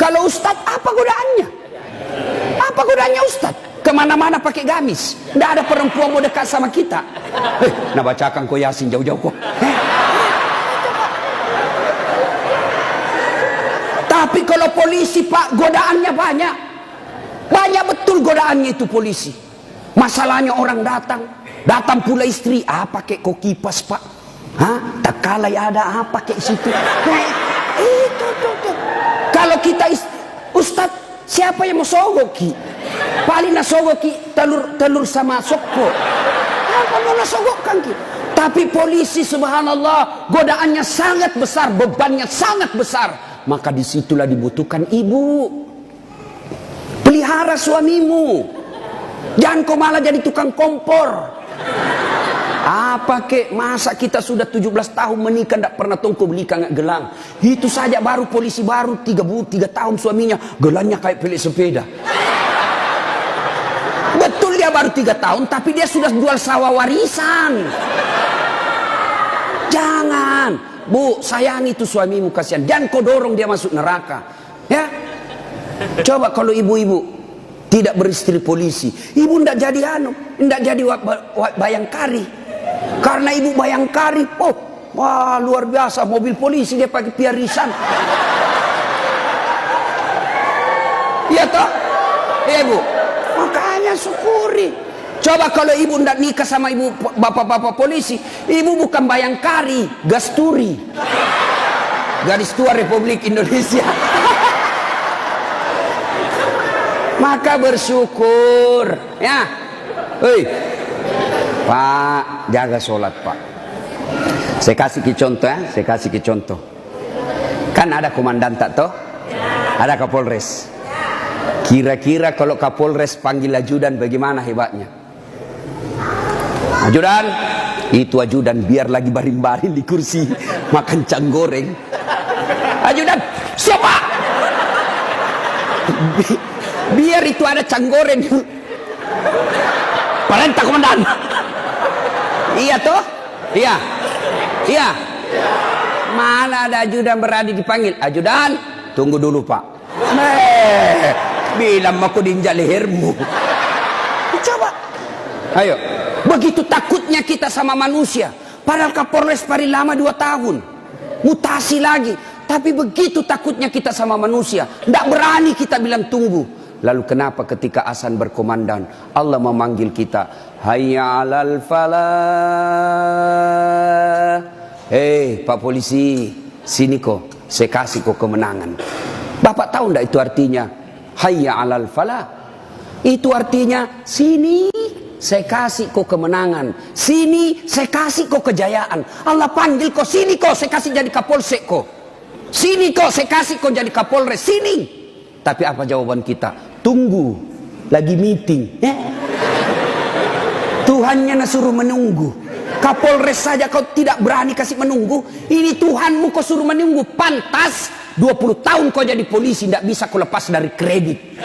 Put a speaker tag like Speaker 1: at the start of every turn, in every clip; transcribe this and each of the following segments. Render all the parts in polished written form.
Speaker 1: Kalau ustadz, apa godaannya? Apa godaannya ustadz? Kemana-mana pakai gamis. Tidak ada perempuan mau dekat sama kita. Nah bacakan kau Yasin jauh-jauh kok. Tapi kalau polisi pak, godaannya banyak. Banyak betul godaannya itu polisi. Masalahnya orang datang pula istri, pakai kok kipas pak. Tak kalah ada pakai situ. Itu. Kalau kita ustadz, siapa yang mau sogoki? Paling nasogoki telur sama sokko. Apa mau nasogokkan ki? Tapi polisi subhanallah, godaannya sangat besar, bebannya sangat besar. Maka disitulah dibutuhkan ibu. Pelihara suamimu. Jangan kau malah jadi tukang kompor. Apa kek, masa kita sudah 17 tahun menikah tidak pernah tongko beli kangat gelang. Itu saja baru polisi baru 3 tahun suaminya gelangnya kayak pelik sepeda. Betul dia baru 3 tahun tapi dia sudah jual sawah warisan. Jangan, Bu, sayangi itu suamimu, kasihan. Jangan kau dorong dia masuk neraka. Ya. Coba kalau ibu-ibu tidak beristri polisi, ibu tidak jadi tidak jadi bayangkari. Karena ibu bayangkari, wah luar biasa, mobil polisi dia pakai piarisan. Iya toh? Iya Bu. Makanya syukuri. Coba kalau ibu tidak nikah sama ibu bapak-bapak polisi, ibu bukan bayangkari, gasturi. Garis Tua Republik Indonesia. Maka bersyukur, ya. Pak, jaga sholat Pak. Saya kasih contoh. Kan ada komandan tak toh? Ada Kapolres. Kira-kira kalau Kapolres panggil ajudan bagaimana hebatnya? Ajudan, itu ajudan biar lagi baring-baring di kursi makan cang goreng. Ajudan, siapa? Biar itu ada cang goreng. Perintah komandan. Iya toh? Iya. Mana ada ajudan berani dipanggil? Ajudan, tunggu dulu Pak. Bilang aku diinjak lehermu. Coba. Ayo. Begitu takutnya kita sama manusia. Padahal Kapolres paling lama 2 tahun. Mutasi lagi. Tapi begitu takutnya kita sama manusia. Tidak berani kita bilang tunggu. Lalu kenapa ketika azan berkomandan Allah memanggil kita, hayya 'alal falah. Pak polisi, sini kok, saya kasih kok kemenangan. Bapak tahu enggak itu artinya hayya 'alal falah? Itu artinya sini saya kasih kok kemenangan, sini saya kasih kok kejayaan. Allah panggil kok, sini kok saya kasih jadi Kapolsek kok. Sini kok saya kasih kok jadi Kapolres, sini. Tapi apa jawaban kita? Tunggu, lagi meeting. Tuhannya suruh menunggu. Kapolres saja kau tidak berani kasih menunggu. Ini Tuhanmu kau suruh menunggu. Pantas 20 tahun kau jadi polisi tidak bisa kau lepas dari kredit.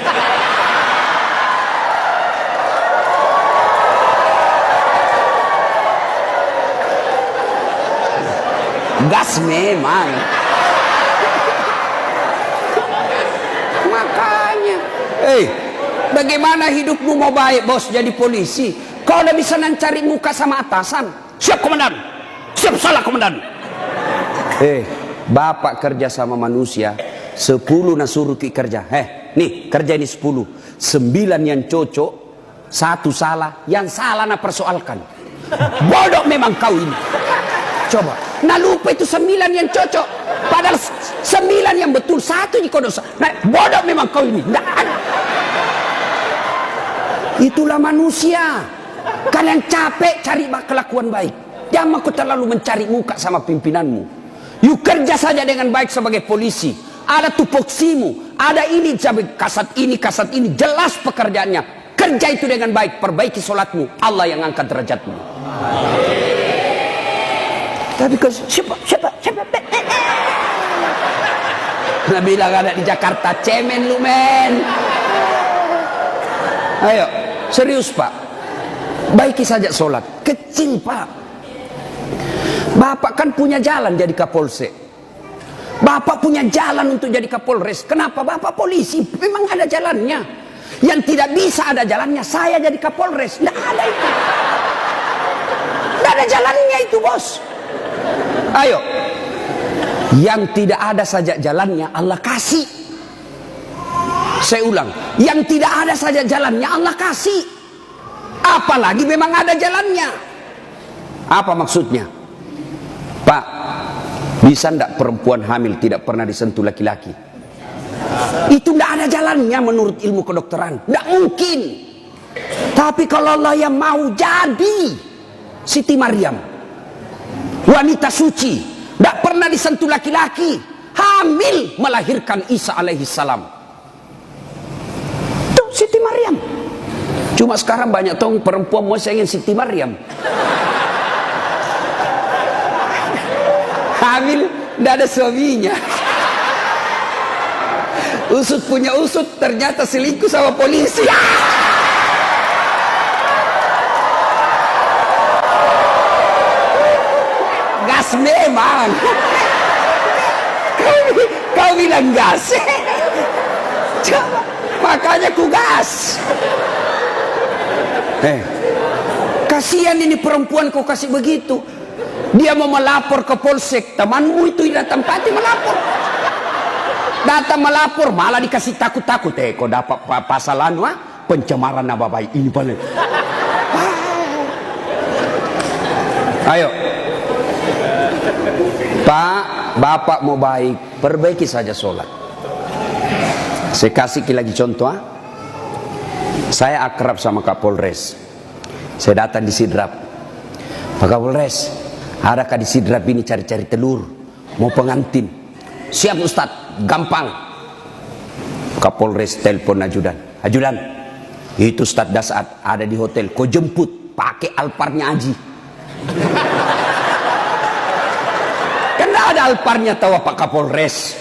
Speaker 1: Gas memang. Bagaimana hidupmu mau baik bos jadi polisi? Kau udah bisa cari muka sama atasan. Siap komandan. Siap salah komandan. Bapak kerja sama manusia 10 suruh kerja. Nih kerja ini 10. 9 yang cocok, 1 salah. Yang salah persoalkan. Bodoh memang kau ini. Coba. Nah lupa itu 9 yang cocok. Padahal 9 yang betul, 1 kau dosa. Nah bodoh memang kau ini. Itulah manusia. Kalian capek cari kelakuan baik. Jangan kau terlalu mencari muka sama pimpinanmu. Yuk kerja saja dengan baik sebagai polisi. Ada tupoksimu, ada ini kasat ini, jelas pekerjaannya. Kerja itu dengan baik, perbaiki sholatmu. Allah yang angkat derajatmu. Tapi siapa? Nah bilang ada di Jakarta, cemen lu men. Ayo, serius Pak. Baiki saja sholat. Kecil Pak. Bapak kan punya jalan jadi Kapolsek. Bapak punya jalan untuk jadi Kapolres. Kenapa? Bapak polisi, memang ada jalannya. Yang tidak bisa ada jalannya, saya jadi Kapolres. Tidak ada itu. Tidak ada jalannya itu, bos. Ayo. Yang tidak ada saja jalannya, Allah kasih. Saya ulang. Yang tidak ada saja jalannya, Allah kasih. Apalagi memang ada jalannya. Apa maksudnya? Pak, bisa enggak perempuan hamil tidak pernah disentuh laki-laki? Itu enggak ada jalannya menurut ilmu kedokteran. Enggak mungkin. Tapi kalau Allah yang mau jadi Siti Maryam, wanita suci, enggak pernah disentuh laki-laki, hamil melahirkan Isa alaihissalam. Itu Siti Maryam. Cuma sekarang banyak tahu perempuan mau ingin Siti Maryam. Hamil, tidak ada suaminya. Usut punya usut, ternyata selingkuh sama polisi. Gas memang. Kau bilang gas. Coba, makanya ku gas. Kasihan ini perempuan kau kasih begitu. Dia mau melapor ke polsek, temanmu itu datang pati melapor. Datang melapor malah dikasih takut-takut. Kau dapat pasalan pencemaran nama baik ini paling. Ayo. Pak, bapak mau baik, perbaiki saja sholat. Saya kasih lagi contoh. Saya akrab sama Kapolres. Saya datang di Sidrap. Pak Kapolres, adakah di Sidrap ini cari-cari telur? Mau pengantin? Siap Ustaz, gampang. Kapolres telepon ajudan. Ajudan, itu Ustaz Dasat ada di hotel. Kau jemput, pakai Alparnya Aji. Kan tidak ada Alparnya tahu Pak Kapolres.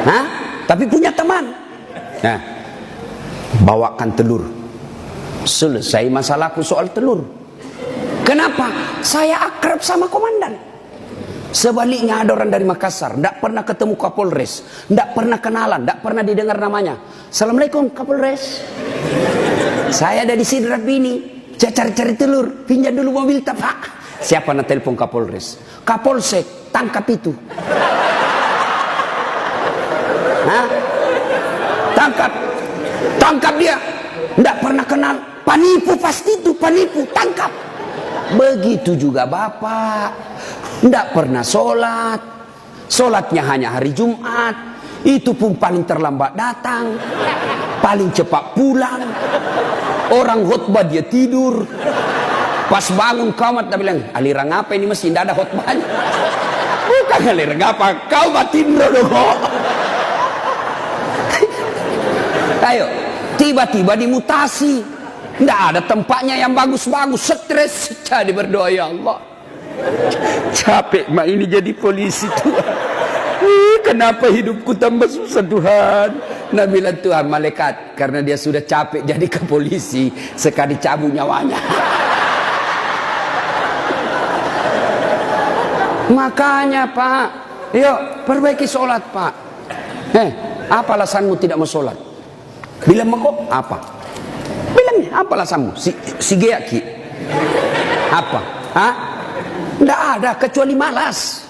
Speaker 1: Hah? Tapi punya teman. Nah, bawakan telur. Selesai masalahku soal telur. Kenapa? Saya akrab sama komandan. Sebaliknya ada orang dari Makassar, tidak pernah ketemu Kapolres, tidak pernah kenalan, tidak pernah didengar namanya. Assalamualaikum Kapolres. Saya ada di Sidrap ini, cari-cari telur, pinjam dulu mobil tak Pak. Siapa nak telepon Kapolres? Kapolsek, tangkap itu. Hah? Tangkap dia. Tidak pernah kenal. Panipu pasti itu, panipu, tangkap. Begitu juga Bapak. Tidak pernah sholat. Sholatnya hanya hari Jumat. Itu pun paling terlambat datang. Paling cepat pulang. Orang khutbah dia tidur. Pas bangun kamat dia bilang, aliran apa ini masih tidak ada khutbahnya. Bukan aliran apa, kau batin dulu. Ayo, tiba-tiba dimutasi. Tidak ada tempatnya yang bagus-bagus, stres. Jadi berdoa, ya Allah, capek mak ini jadi polisi Tuhan. Kenapa hidupku tambah susah Tuhan? Nabi bilang, Tuhan, malaikat, karena dia sudah capek jadi ke polisi, sekali cabut nyawanya. Makanya Pak, yuk perbaiki sholat Pak. Apa alasanmu tidak mau sholat? Bilang kok apa? Bilangnya apa alasanmu? Si Geaki. Apa? Tidak ada kecuali malas.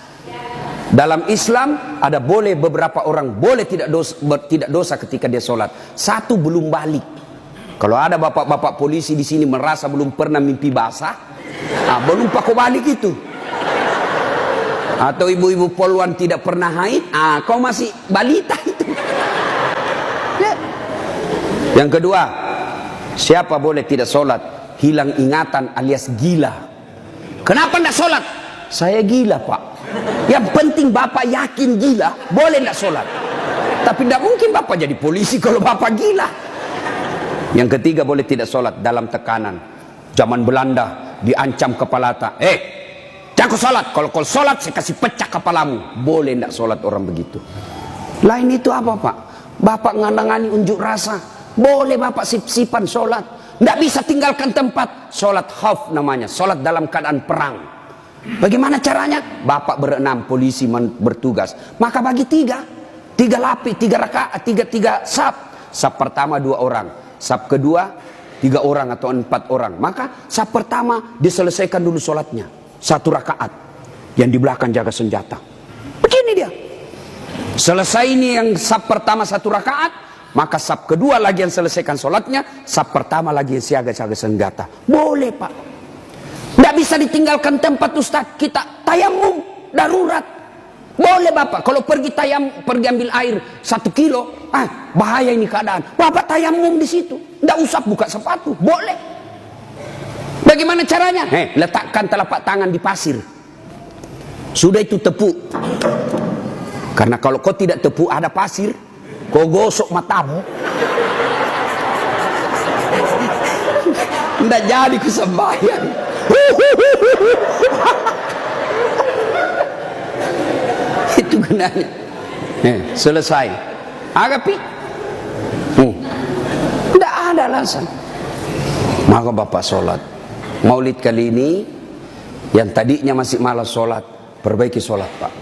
Speaker 1: Dalam Islam ada boleh beberapa orang boleh tidak dosa ketika dia sholat. Satu, belum balik. Kalau ada bapak-bapak polisi di sini merasa belum pernah mimpi basah, belum pakai balik itu. Atau ibu-ibu poluan tidak pernah haid, kau masih balita itu. Yang kedua, siapa boleh tidak sholat? Hilang ingatan alias gila. Kenapa tidak sholat? Saya gila Pak. Yang penting Bapak yakin gila, boleh tidak sholat. Tapi tidak mungkin Bapak jadi polisi kalau Bapak gila. Yang ketiga, boleh tidak sholat dalam tekanan. Zaman Belanda diancam kepala tak. Jangan kau sholat. Kalau kau sholat saya kasih pecah kepalamu. Boleh tidak sholat orang begitu. Lain itu apa Pak? Bapak nganangani unjuk rasa. Boleh Bapak sip-sipan sholat. Tidak bisa tinggalkan tempat. Sholat khauf namanya. Sholat dalam keadaan perang. Bagaimana caranya? Bapak berenam, polisi bertugas. Maka bagi tiga lapis, tiga rakaat, tiga saf. Saf pertama 2 orang, saf kedua 3 orang atau 4 orang. Maka saf pertama diselesaikan dulu sholatnya 1 rakaat. Yang di belakang jaga senjata. Begini dia. Selesai ini yang saf pertama 1 rakaat, maka saf kedua lagi yang selesaikan sholatnya, saf pertama lagi yang siaga-siaga senjata. Boleh Pak. Tidak bisa ditinggalkan tempat Ustaz. Kita tayamum darurat. Boleh Bapak. Kalau pergi ambil air 1 kilo, bahaya ini keadaan. Bapak tayamum di situ. Tidak usah buka sepatu. Boleh. Bagaimana caranya? Letakkan telapak tangan di pasir. Sudah itu tepuk. Karena kalau kau tidak tepuk ada pasir, kau gosok matamu. Tidak jadi kesembahyang. Itu gunanya. Selesai. Agapi. Tidak ada alasan. Maka Bapak sholat. Maulid kali ini, yang tadinya masih malas sholat, perbaiki sholat Pak.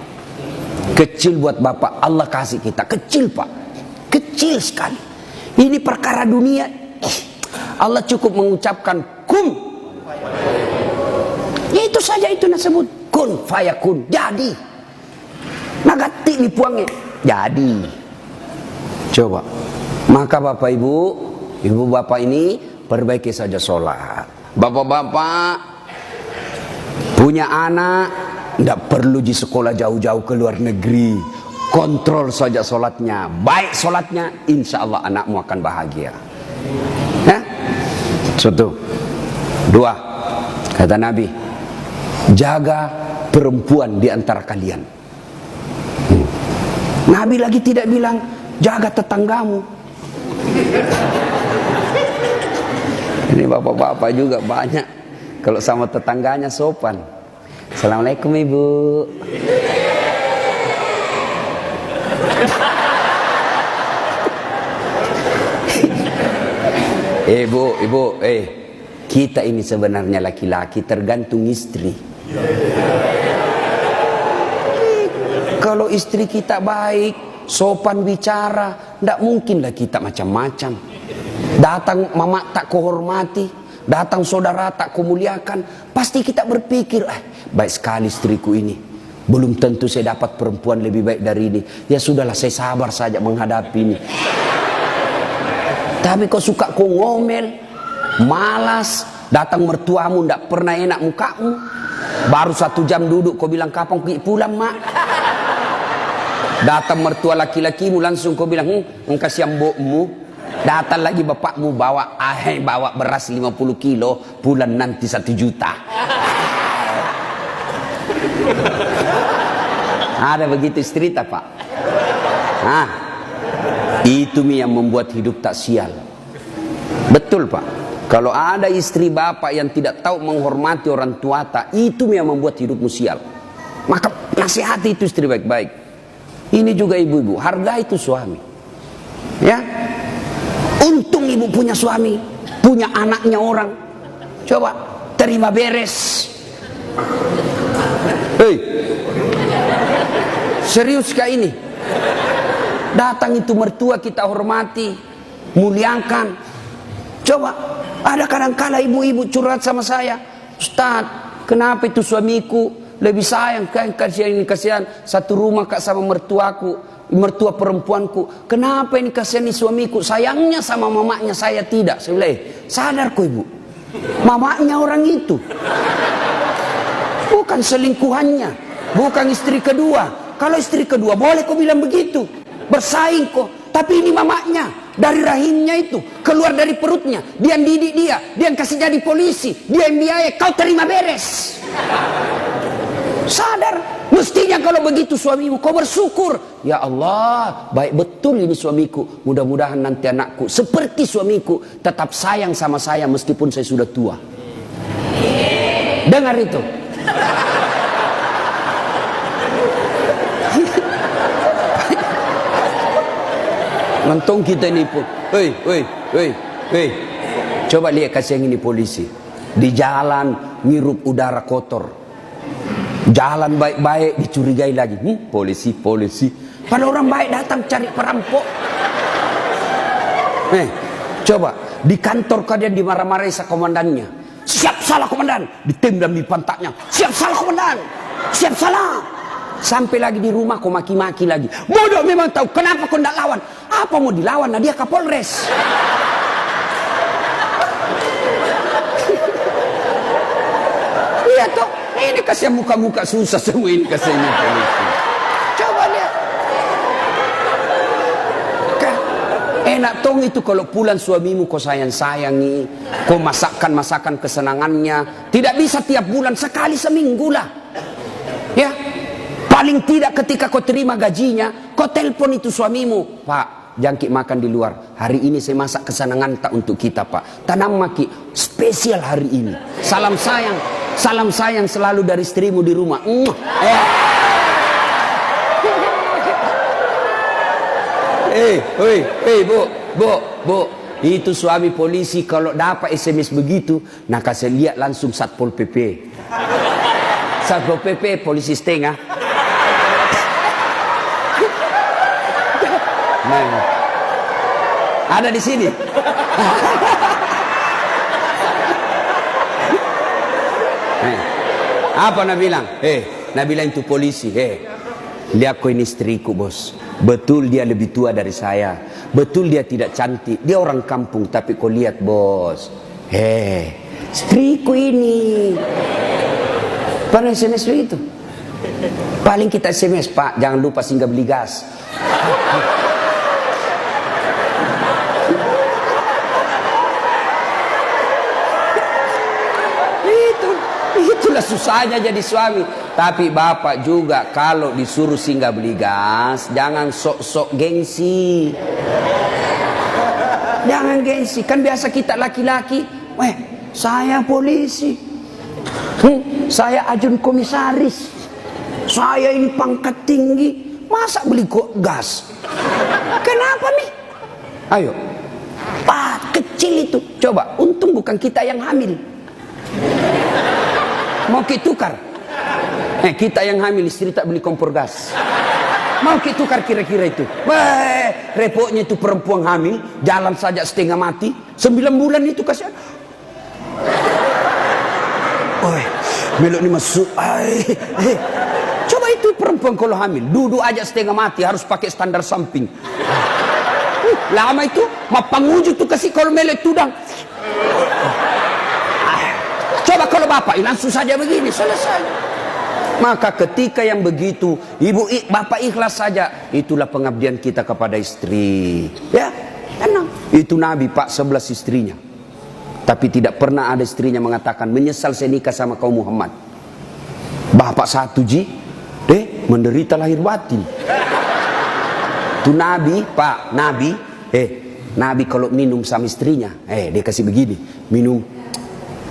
Speaker 1: Kecil buat Bapak, Allah kasih kita. Kecil Pak. Kecil sekali. Ini perkara dunia. Allah cukup mengucapkan kun. Itu saja itu disebut kun fayakun. Jadi. Nagati ni puangnya. Jadi. Coba. Maka Bapak Ibu Bapak ini perbaiki saja sholat. Bapak-bapak punya anak, tidak perlu di sekolah jauh-jauh ke luar negeri. Kontrol saja sholatnya. Baik sholatnya, insya Allah anakmu akan bahagia. Satu. 2. Kata Nabi, jaga perempuan di antara kalian. Nabi lagi tidak bilang jaga tetanggamu. Ini bapak-bapak juga banyak kalau sama tetangganya sopan. Assalamualaikum Ibu. Ibu, kita ini sebenarnya laki-laki tergantung istri. Kalau istri kita baik, sopan bicara, tidak mungkinlah kita macam-macam. Datang mama tak kuhormati, datang saudara tak kumuliakan, pasti kita berpikir, baik sekali istriku ini. Belum tentu saya dapat perempuan lebih baik dari ini. Ya sudahlah, saya sabar saja menghadapi ini. Tapi kau suka kau ngomel, malas, datang mertuamu tidak pernah enak mukamu. Baru 1 jam duduk kau bilang kapan pulang mak. Datang mertua laki-lakimu langsung kau bilang kasih mbokmu. Datang lagi bapakmu bawa beras 50 kilo, bulan nanti 1 juta. Ada begitu istri tak Pak? Itu yang membuat hidup tak sial. Betul Pak. Kalau ada istri bapak yang tidak tahu menghormati orang tua tak, itu yang membuat hidupmu sial. Maka nasihati itu istri baik-baik. Ini juga ibu-ibu, hargai itu suami. Ya. Untung ibu punya suami, punya anaknya orang. Coba terima beres. Serius kah ini? Datang itu mertua kita hormati, muliakan. Coba, ada kadang-kala ibu-ibu curhat sama saya, Ustaz, kenapa itu suamiku lebih sayang, kasihan satu rumah kak sama mertuaku, mertua perempuanku. Kenapa ini kasihan suamiku, sayangnya sama mamanya saya tidak. Saya bilang, sadar kok ibu, mamanya orang itu, bukan selingkuhannya, bukan istri kedua. Kalau istri kedua boleh kau bilang begitu, bersaing kok. Tapi ini mamanya, dari rahimnya itu, keluar dari perutnya, dia yang didik dia yang kasih jadi polisi, dia yang biaya, kau terima beres. Sadar, mestinya kalau begitu suamimu, kau bersyukur. Ya Allah, baik betul ini suamiku. Mudah-mudahan nanti anakku seperti suamiku, tetap sayang sama saya meskipun saya sudah tua. Dengar itu. Nonton kita ini pun, coba lihat kasih yang ini polisi di jalan ngirup udara kotor. Jalan baik-baik dicurigai lagi. Polisi. Pada orang baik datang cari perampok. Coba di kantor kalian dimarah-marahi sa komandannya. Siap salah komandan, ditendang di pantatnya. Siap salah komandan, siap salah. Sampai lagi di rumah kau maki-maki lagi. Bodoh memang tahu kenapa kau tidak lawan. Apa mau dilawan? Nah dia Kapolres. Iya toh, ini kasih muka-muka susah semua ini kasihnya polisi. Coba lihat. Enak tong itu kalau pulang suamimu kau sayang-sayangi, kau masakan kesenangannya. Tidak bisa tiap bulan, sekali seminggu lah. Ya, paling tidak ketika kau terima gajinya, kau telepon itu suamimu. Pak, jangkik makan di luar. Hari ini saya masak kesenangan tak untuk kita pak. Tanam maki, spesial hari ini. Salam sayang selalu dari istrimu di rumah. Bu, itu suami polisi kalau dapat SMS begitu, nah kasih lihat langsung Satpol PP. Satpol PP polisi setengah. Nah, ada di sini. Apa nak bilang? Nak bilang itu polisi. Lihat kau ini istriku bos. Betul dia lebih tua dari saya. Betul dia tidak cantik. Dia orang kampung. Tapi kau lihat bos. Istriku ini. Pernah SMS begitu? Paling kita SMS pak. Jangan lupa singgah beli gas. Itulah susahnya jadi suami. Tapi bapak juga kalau disuruh singgah beli gas, jangan sok-sok gengsi. Jangan gengsi. Kan biasa kita laki-laki, saya polisi, saya ajun komisaris, saya ini pangkat tinggi, masa beli gas? Kenapa nih? Ayo, pak kecil itu. Coba, untung bukan kita yang hamil. Mau kitukar? Kita yang hamil, istri tak beli kompor gas. Mau kitukar kira-kira itu? Repotnya itu perempuan hamil, jalan saja setengah mati. 9 bulan itu kasihan. Melok ni masuk. Coba itu perempuan kalau hamil, duduk aja setengah mati, harus pakai standar samping. Lama itu, mapanguju tuh kasih kalau melok tudang. Coba kalau bapak langsung saja begini, selesai. Maka ketika yang begitu, bapak ikhlas saja. Itulah pengabdian kita kepada istri. Ya, tenang. Itu Nabi pak 11 istrinya. Tapi tidak pernah ada istrinya mengatakan menyesal saya nikah sama kaum Muhammad. Bapak satu menderita lahir batin. Itu Nabi pak, Nabi kalau minum sama istrinya, dia kasih begini, minum.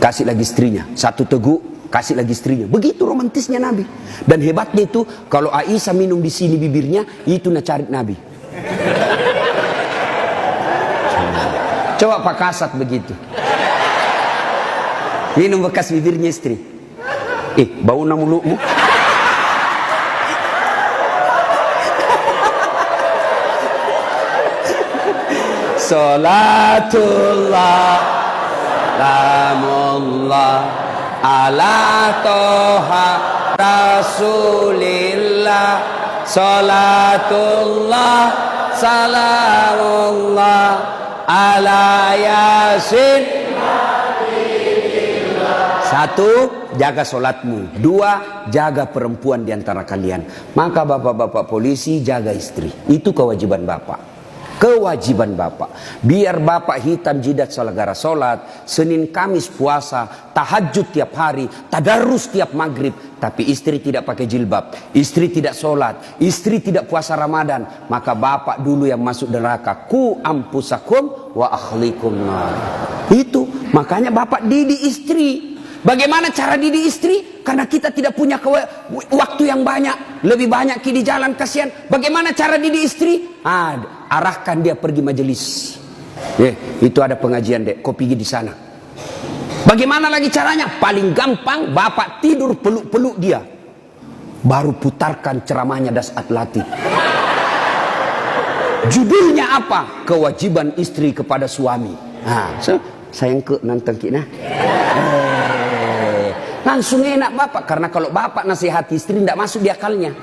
Speaker 1: Kasih lagi istrinya. Satu teguk, kasih lagi istrinya. Begitu romantisnya Nabi. Dan hebatnya itu, kalau Aisyah minum di sini bibirnya, itu nak cari Nabi. Coba Pak Kasat begitu. Minum bekas bibirnya istri. Bau na mulutmu. Salatullah Salamullah ala toha rasulillah. Salatullah salamullah ala yasin. Satu, jaga solatmu. Dua, jaga perempuan di antara kalian. Maka bapak-bapak polisi jaga istri. Itu kewajiban bapak. Kewajiban bapak. Biar bapak hitam jidat gara solat, Senin Kamis puasa, tahajud tiap hari, tadarus tiap maghrib, tapi istri tidak pakai jilbab, istri tidak solat, istri tidak puasa Ramadan, maka bapak dulu yang masuk neraka. Ku ampusakum wa akhlikum nar. Itu makanya bapak didik istri. Bagaimana cara didik istri? Karena kita tidak punya waktu yang banyak. Lebih banyak di jalan, kasihan. Bagaimana cara didik istri? Arahkan dia pergi majelis. Itu ada pengajian dek, kau pergi di sana. Bagaimana lagi caranya? Paling gampang, bapak tidur peluk-peluk dia. baru putarkan ceramahnya Das Atlati. Judulnya apa? Kewajiban istri kepada suami. Nah, sayang ke nonton kita. Langsung enak bapak, karena kalau bapak nasihati istri tidak masuk di akalnya.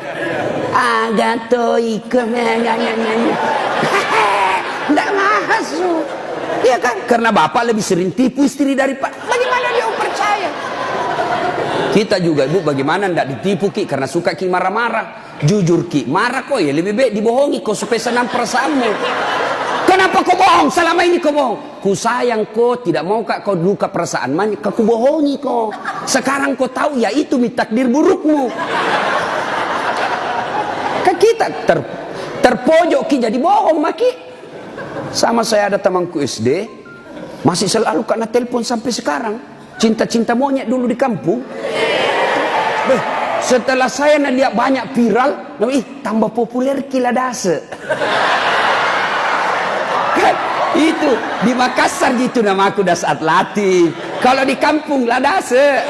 Speaker 1: Ada toy tidak masuk, ya kan? Karena bapak lebih sering tipu istri daripada. Bagaimana dia percaya? Kita juga ibu, bagaimana tidak ditipu Ki? Karena suka Ki marah-marah. Jujur Ki, marah kok ya lebih baik dibohongi kau supaya senang perasaanmu. Kenapa kau bohong? Selama ini kau bohong. Ku sayang kau, tidak mau kau luka perasaan, maka ku bohongi kau. Sekarang kau tahu ya itu takdir burukmu. Kan kita terpojok Ki jadi bohong Maki. Sama saya ada temanku SD, masih selalu kena telepon sampai sekarang. Cinta-cinta monyet dulu di kampung. Setelah saya lihat banyak viral, tambah populer Kila Dase. Itu di Makassar gitu nama aku Das Atlati. Kalau di kampung Ladase.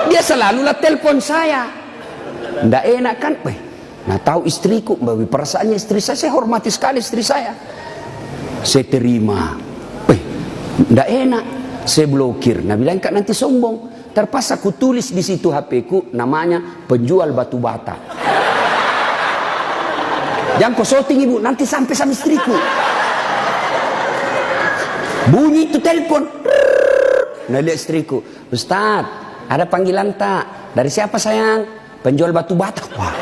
Speaker 1: Dia selalu lah telepon saya. Nggak enak kan? Nah tahu istriku, bawi perasaannya istri saya hormati sekali istri saya. Saya terima. Nggak enak. Saya blokir. Nah bilang Kak nanti sombong. Terpaksa aku tulis di situ HP ku namanya penjual batu bata. Jangan kau shooting ibu, nanti sampai sama istriku. Bunyi itu telepon. Nah lihat istriku, Ustaz, ada panggilan tak? Dari siapa sayang? Penjual batu bata. Wah.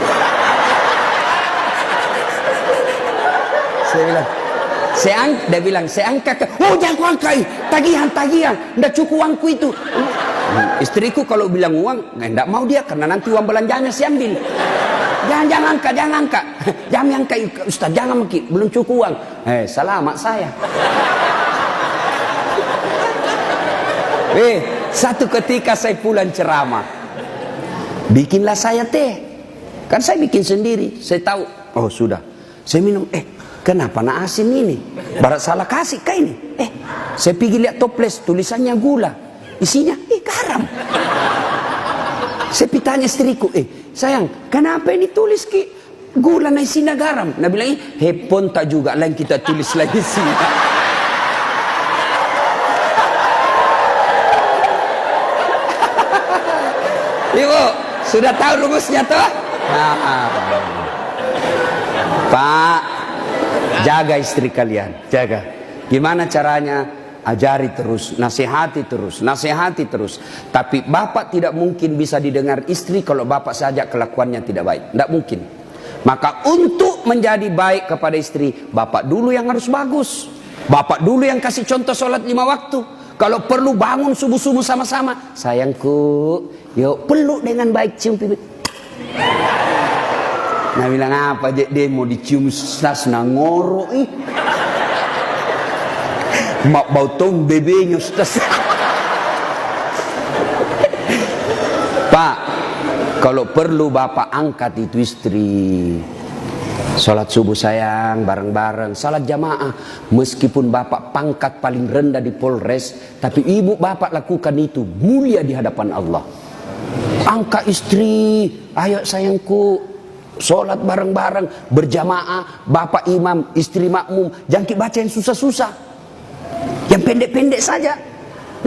Speaker 1: Saya bilang, dia bilang, saya angkat. Oh jangan kau angkat, tagihan. Nggak cukup uangku itu. Istriku kalau bilang uang, nggak mau dia karena nanti uang belanjanya saya ambil. Jangan angkat. Jangan angkat Ustaz, jangan Maki, belum cukup uang. Selamat saya. Satu ketika saya pulang ceramah, bikinlah saya teh. Kan saya bikin sendiri. Saya tahu, oh sudah. Saya minum, kenapa nak asin ini? Barat salah kasih kah ini? Saya pergi lihat toples, tulisannya gula. Isinya, garam. Saya pitanya istriku, sayang, kenapa ini tulis Ki? Gula na isinya garam. Nah bilang, hepon tak juga, lain kita tulis lagi sini. Ibu, sudah tahu rumusnya toh? Pak, jaga istri kalian, jaga. Gimana caranya? Ajari terus, nasihati terus. Tapi bapak tidak mungkin bisa didengar istri kalau bapak saja kelakuannya tidak baik. Tidak mungkin. Maka untuk menjadi baik kepada istri, bapak dulu yang harus bagus. Bapak dulu yang kasih contoh sholat 5 waktu. Kalau perlu bangun subuh-subuh sama-sama. Sayangku, yuk peluk dengan baik, cium pipi. Nah bilang apa dia mau dicium sas ngoro mak bau tong bebenya stas. Pak, kalau perlu bapak angkat itu istri. Salat subuh sayang, bareng-bareng, salat jamaah. Meskipun bapak pangkat paling rendah di Polres, tapi ibu bapak lakukan itu mulia di hadapan Allah. Angkat istri, ayo sayangku, salat bareng-bareng, berjamaah, bapak imam, istri makmum. Jangan baca yang susah-susah. Yang pendek-pendek saja,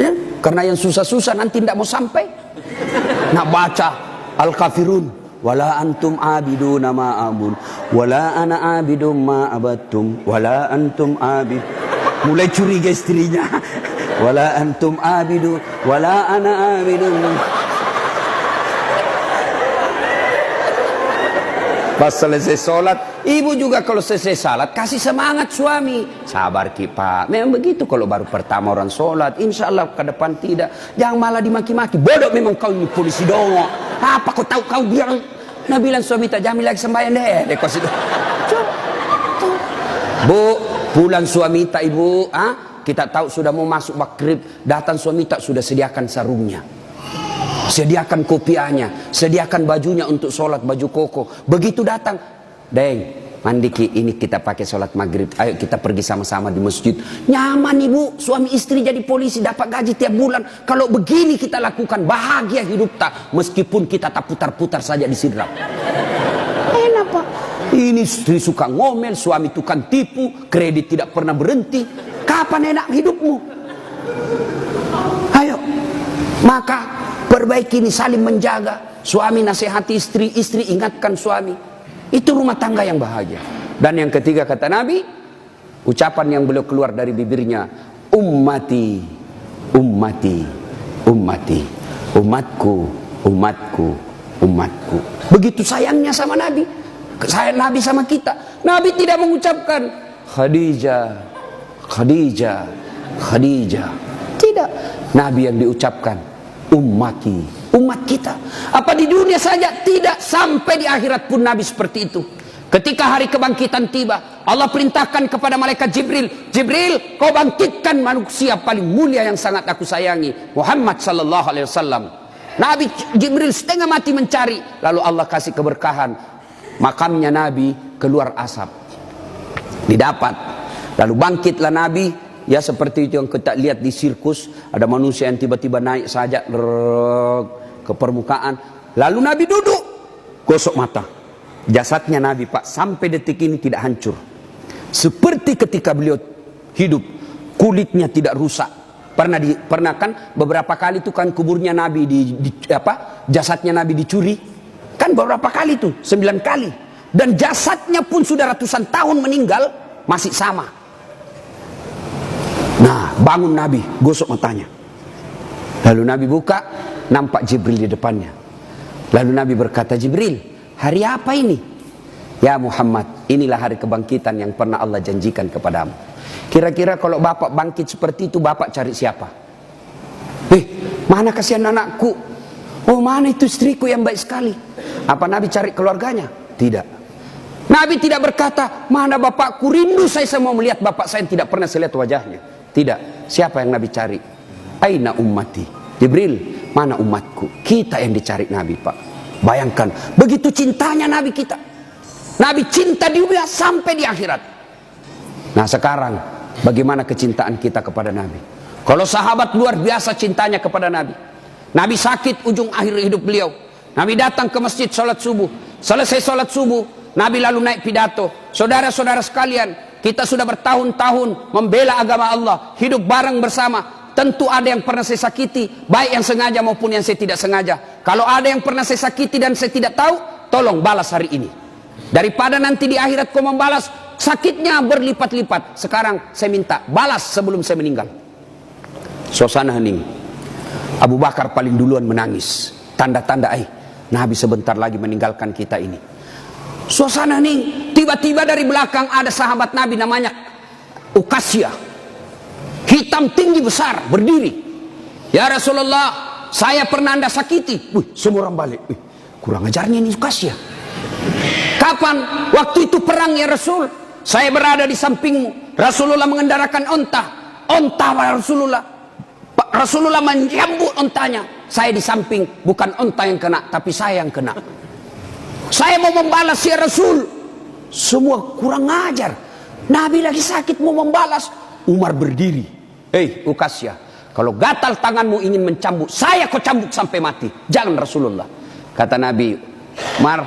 Speaker 1: ya? Karena yang susah-susah nanti tidak mau sampai. Nak baca Al-Kafirun, wala antum abiduna ma abun, wala ana abidum ma abattum, wala antum abid. Mulai curiga istrinya. Wala antum abidu, wala ana abidum. Pas selesai sholat, ibu juga kalau selesai sholat kasih semangat suami. Sabar Ki Pak, memang begitu kalau baru pertama orang sholat. Insya Allah ke depan tidak. Jangan malah dimaki-maki. Bodoh memang kau ini polisi dongo. Apa kau tahu kau bilang? Nah bilang suami tak jamin lagi sembahyang deh. Kau situ. Bu, pulang suami tak ibu. Kita tahu sudah mau masuk maghrib. Datang suami tak sudah sediakan sarungnya. Sediakan kopiahnya, sediakan bajunya untuk sholat, baju koko. Begitu datang, Deng, mandi Ki, ini kita pakai sholat maghrib, ayo kita pergi sama-sama di masjid. Nyaman ibu, suami istri jadi polisi, dapat gaji tiap bulan. Kalau begini kita lakukan, bahagia hidup tak, meskipun kita tak putar-putar saja di sidrap. Enak Pak. Ini istri suka ngomel, suami tukang tipu, kredit tidak pernah berhenti. Kapan enak hidupmu? Ayo, maka perbaiki ini, saling menjaga. Suami nasihati istri, istri ingatkan suami. Itu rumah tangga yang bahagia. Dan yang ketiga kata Nabi, ucapan yang beliau keluar dari bibirnya, ummati, ummati, ummati, umatku, umatku, umatku. Begitu sayangnya sama Nabi. Sayang Nabi sama kita. Nabi tidak mengucapkan Khadijah, Khadijah, Khadijah. Tidak. Nabi yang diucapkan ummati, umat kita. Apa di dunia saja? Tidak, sampai di akhirat pun Nabi seperti itu. Ketika hari kebangkitan tiba, Allah perintahkan kepada malaikat Jibril, Jibril, kau bangkitkan manusia paling mulia yang sangat aku sayangi, Muhammad sallallahu alaihi wasallam. Nabi Jibril setengah mati mencari, lalu Allah kasih keberkahan, makamnya Nabi keluar asap, didapat. Lalu bangkitlah Nabi. Ya seperti itu yang kita lihat di sirkus, ada manusia yang tiba-tiba naik saja ke permukaan. Lalu Nabi duduk, gosok mata. Jasadnya Nabi Pak sampai detik ini tidak hancur. Seperti ketika beliau hidup, kulitnya tidak rusak. Pernah kan beberapa kali itu kan kuburnya Nabi jasadnya Nabi dicuri. Kan beberapa kali itu, 9 kali. Dan jasadnya pun sudah ratusan tahun meninggal, masih sama. Nah, bangun Nabi, gosok matanya. Lalu Nabi buka, nampak Jibril di depannya. Lalu Nabi berkata, Jibril, hari apa ini? Ya Muhammad, inilah hari kebangkitan yang pernah Allah janjikan kepadamu. Kira-kira kalau bapak bangkit seperti itu, bapak cari siapa? Mana kasihan anakku? Oh, mana itu istriku yang baik sekali? Apa Nabi cari keluarganya? Tidak. Nabi tidak berkata, mana bapakku, rindu saya semua melihat bapak saya, tidak pernah saya lihat wajahnya. Tidak. Siapa yang Nabi cari? Aina ummati. Jibril, mana umatku? Kita yang dicari Nabi Pak. Bayangkan, begitu cintanya Nabi kita. Nabi cinta di dunia sampai di akhirat. Nah sekarang, bagaimana kecintaan kita kepada Nabi? Kalau sahabat luar biasa cintanya kepada Nabi. Nabi sakit ujung akhir hidup beliau. Nabi datang ke masjid sholat subuh. Selesai sholat subuh, Nabi lalu naik pidato. Saudara-saudara sekalian, kita sudah bertahun-tahun membela agama Allah, hidup bareng bersama. Tentu ada yang pernah saya sakiti, baik yang sengaja maupun yang saya tidak sengaja. Kalau ada yang pernah saya sakiti dan saya tidak tahu, tolong balas hari ini. Daripada nanti di akhirat kau membalas, sakitnya berlipat-lipat. Sekarang saya minta balas sebelum saya meninggal. Suasana hening. Abu Bakar paling duluan menangis. Tanda-tanda Nabi sebentar lagi meninggalkan kita ini. Suasana hening. Tiba-tiba dari belakang ada sahabat Nabi namanya Uqasyah. Hitam tinggi besar, berdiri. Ya Rasulullah, saya pernah Anda sakiti. Semua orang balik. Kurang ajarnya ini Uqasyah. Kapan? Waktu itu perang ya Rasul. Saya berada di sampingmu. Rasulullah mengendarakan onta. Onta Rasulullah. Rasulullah menyambut ontanya. Saya di samping, bukan onta yang kena, tapi saya yang kena. Saya mau membalas ya Rasul. Semua kurang ajar. Nabi lagi sakit mau membalas. Umar berdiri. Uqasyah, kalau gatal tanganmu ingin mencambuk, saya kau cambuk sampai mati. Jangan Rasulullah. Kata Nabi, Umar,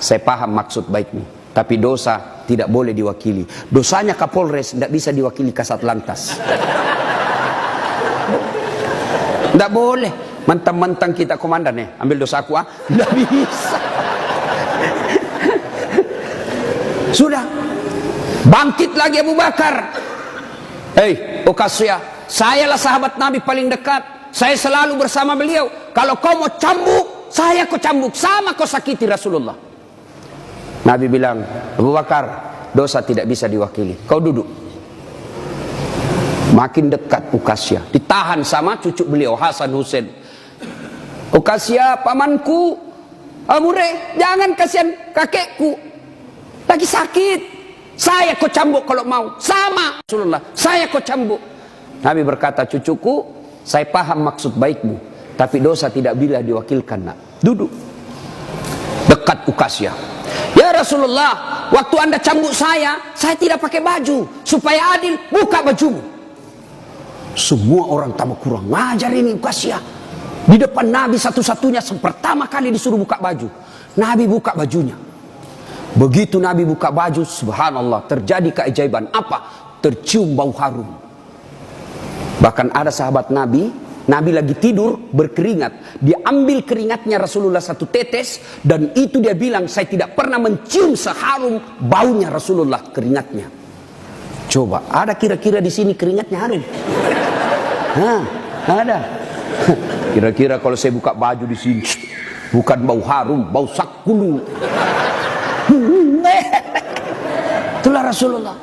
Speaker 1: saya paham maksud baikmu, tapi dosa tidak boleh diwakili. Dosanya Kapolres tidak bisa diwakili Kasat Lantas. Tidak boleh. Mentang-mentang kita komandan ambil dosaku tidak bisa. Sudah. Bangkit lagi Abu Bakar. Uqasyah, sayalah sahabat Nabi paling dekat. Saya selalu bersama beliau. Kalau kau mau cambuk, saya kau cambuk. Sama kau sakiti Rasulullah. Nabi bilang, Abu Bakar, dosa tidak bisa diwakili. Kau duduk. Makin dekat Uqasyah. Ditahan sama cucu beliau, Hasan Hussein. Uqasyah, pamanku. Amure, jangan kasihan kakekku. Lagi sakit. Saya kau cambuk kalau mau. Sama Rasulullah, saya kau cambuk. Nabi berkata, cucuku, saya paham maksud baikmu, tapi dosa tidak bila diwakilkan. Duduk dekat Uqasyah. Ya Rasulullah, waktu Anda cambuk saya tidak pakai baju. Supaya adil, buka bajumu. Semua orang tambah kurang ngajar ini Ukasya. Di depan Nabi satu-satunya pertama kali disuruh buka baju. Nabi buka bajunya. Begitu Nabi buka baju, subhanallah, terjadi keajaiban. Apa? Tercium bau harum. Bahkan ada sahabat Nabi lagi tidur berkeringat. Dia ambil keringatnya Rasulullah satu tetes, dan itu dia bilang, saya tidak pernah mencium seharum baunya Rasulullah keringatnya. Coba, ada kira-kira di sini keringatnya harum? Hah, ada. Kira-kira kalau saya buka baju di sini, bukan bau harum, bau sakulu. Itulah Rasulullah.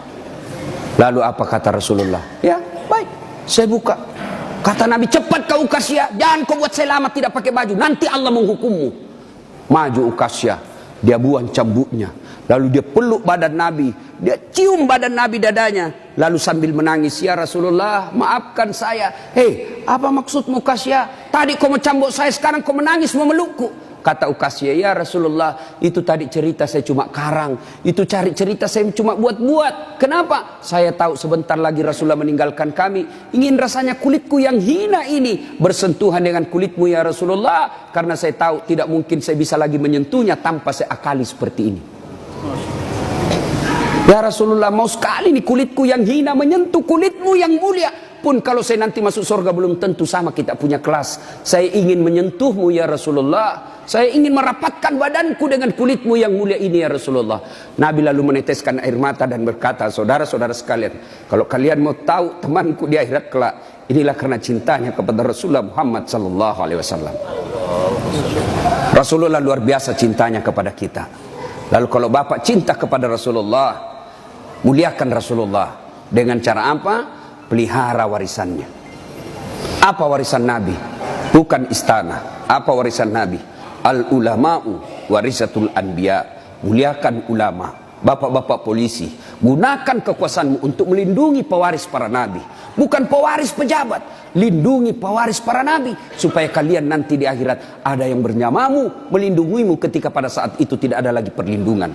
Speaker 1: Lalu apa kata Rasulullah? Ya, baik, saya buka. Kata Nabi, cepat kau Ukasya, jangan kau buat saya lama tidak pakai baju, nanti Allah menghukummu. Maju Ukasya, dia buang cambuknya, lalu dia peluk badan Nabi, dia cium badan Nabi dadanya, lalu sambil menangis, ya Rasulullah, maafkan saya. Hei, apa maksudmu Ukasya? Tadi kau mencambuk saya, sekarang kau menangis memelukku. Kata Ukasya, ya Rasulullah, itu tadi cerita saya cuma karang, itu cari cerita saya cuma buat-buat. Kenapa? Saya tahu sebentar lagi Rasulullah meninggalkan kami. Ingin rasanya kulitku yang hina ini bersentuhan dengan kulitmu ya Rasulullah, karena saya tahu tidak mungkin saya bisa lagi menyentuhnya tanpa saya akali seperti ini. Ya Rasulullah, mau sekali nih kulitku yang hina menyentuh kulitmu yang mulia. Pun kalau saya nanti masuk surga belum tentu sama kita punya kelas. Saya ingin menyentuhmu ya Rasulullah. Saya ingin merapatkan badanku dengan kulitmu yang mulia ini ya Rasulullah. Nabi lalu meneteskan air mata dan berkata, saudara-saudara sekalian, kalau kalian mau tahu temanku di akhirat kelak, inilah karena cintanya kepada Rasulullah Muhammad sallallahu alaihi wasallam. Rasulullah luar biasa cintanya kepada kita. Lalu kalau Bapak cinta kepada Rasulullah, muliakan Rasulullah. Dengan cara apa? Pelihara warisannya. Apa warisan Nabi? Bukan istana. Apa warisan Nabi? Al-ulama'u warisatul anbiya. Muliakan ulama. Bapak-bapak polisi, gunakan kekuasaanmu untuk melindungi pewaris para nabi. Bukan pewaris pejabat. Lindungi pewaris para nabi. Supaya kalian nanti di akhirat ada yang bernyamamu, melindungimu ketika pada saat itu tidak ada lagi perlindungan.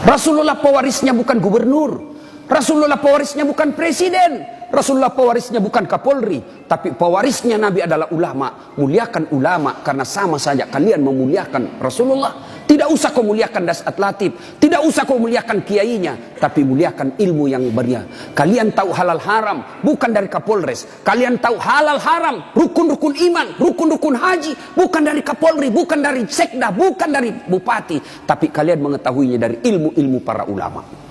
Speaker 1: Rasulullah pewarisnya bukan gubernur. Rasulullah pewarisnya bukan presiden. Rasulullah pewarisnya bukan Kapolri, tapi pewarisnya Nabi adalah ulama. Muliakan ulama, karena sama saja kalian memuliakan Rasulullah. Tidak usah kau muliakan Dasat Latif, tidak usah kau muliakan kiainya, tapi muliakan ilmu yang beria. Kalian tahu halal haram bukan dari Kapolres. Kalian tahu halal haram, rukun-rukun iman, rukun-rukun haji bukan dari Kapolri, bukan dari sekda, bukan dari bupati, tapi kalian mengetahuinya dari ilmu-ilmu para ulama.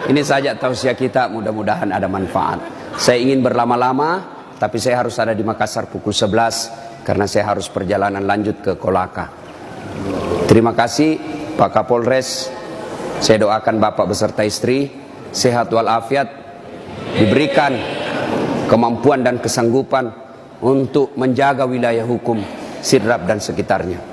Speaker 1: Ini saja tausiah kita, mudah-mudahan ada manfaat. Saya ingin berlama-lama, tapi saya harus ada di Makassar pukul 11 karena saya harus perjalanan lanjut ke Kolaka. Terima kasih Pak Kapolres. Saya doakan Bapak beserta istri sehat walafiat, diberikan kemampuan dan kesanggupan untuk menjaga wilayah hukum Sidrap dan sekitarnya.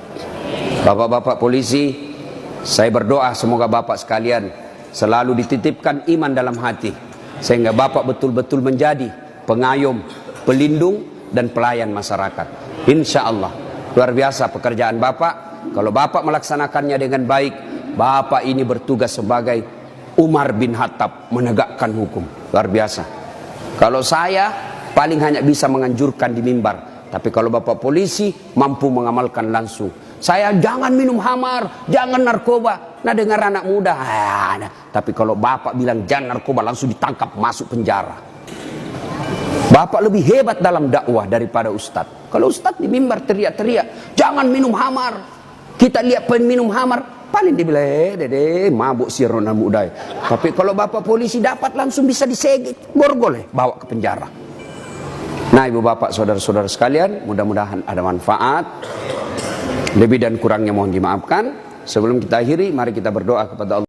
Speaker 1: Bapak-bapak polisi, saya berdoa semoga Bapak sekalian selalu dititipkan iman dalam hati, sehingga Bapak betul-betul menjadi pengayom, pelindung, dan pelayan masyarakat. Insya Allah, luar biasa pekerjaan Bapak. Kalau Bapak melaksanakannya dengan baik, Bapak ini bertugas sebagai Umar bin Khattab, menegakkan hukum. Luar biasa. Kalau saya paling hanya bisa menganjurkan di mimbar, tapi kalau Bapak polisi mampu mengamalkan langsung. Saya jangan minum khamar, jangan narkoba. Nah dengar anak muda, tapi kalau Bapak bilang jangan narkoba, langsung ditangkap masuk penjara. Bapak lebih hebat dalam dakwah daripada ustadz. Kalau ustadz di mimbar teriak-teriak, jangan minum khamar. Kita lihat peminum khamar, paling dibilang, dede, mabuk si Ronald muda. Tapi kalau Bapak polisi dapat langsung bisa disegit, borgol, bawa ke penjara. Nah ibu bapak saudara-saudara sekalian, mudah-mudahan ada manfaat. Lebih dan kurangnya mohon dimaafkan. Sebelum kita akhiri, mari kita berdoa kepada Allah.